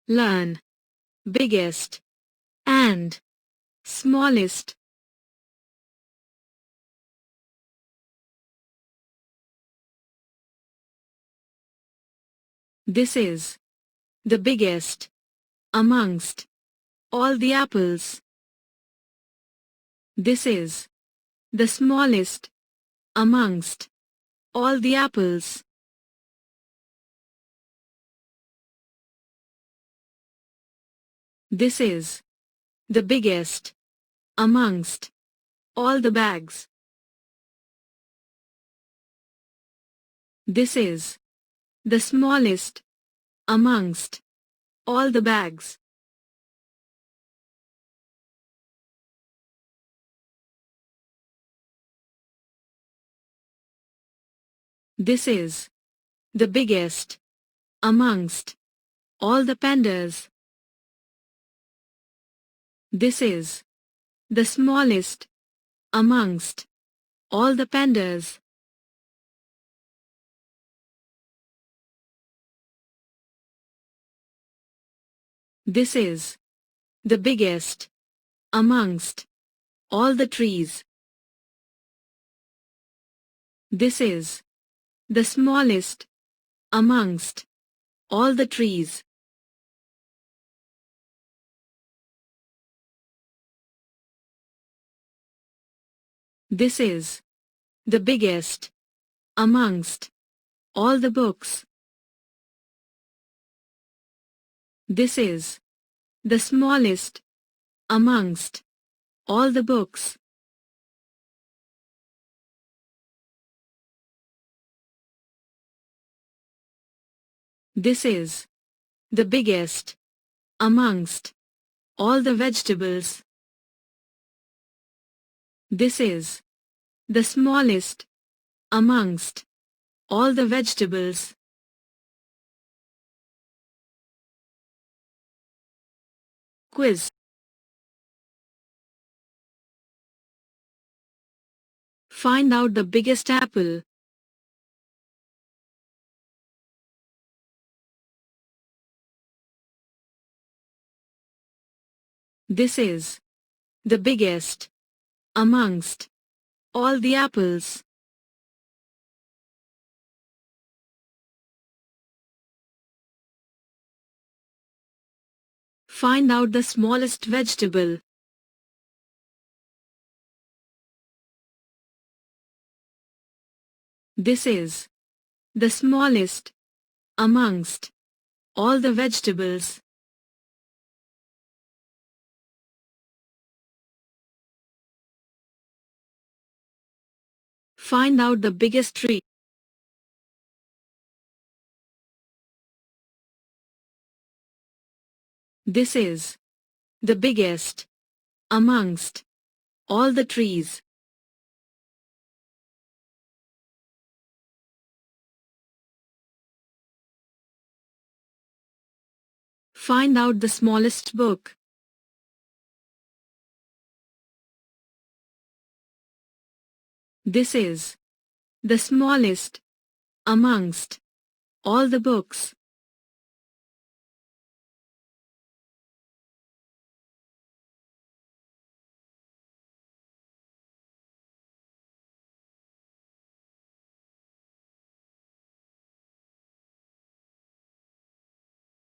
learn, biggest, and smallest. This is the biggest amongst all the apples. This is the smallest amongst all the apples. This is the biggest amongst all the bags. This is the smallest amongst all the bags. This is the biggest amongst all the pandas. This is the smallest amongst all the pandas. This is the biggest amongst all the trees. This is the smallest amongst all the trees. This is the biggest amongst all the books. This is the smallest amongst all the books. This is the biggest amongst all the vegetables. This is the smallest amongst all the vegetables. Quiz. Find out the biggest apple. This is the biggest amongst all the apples. Find out the smallest vegetable. This is the smallest amongst all the vegetables. Find out the biggest tree. This is the biggest amongst all the trees. Find out the smallest book. This is the smallest amongst all the books.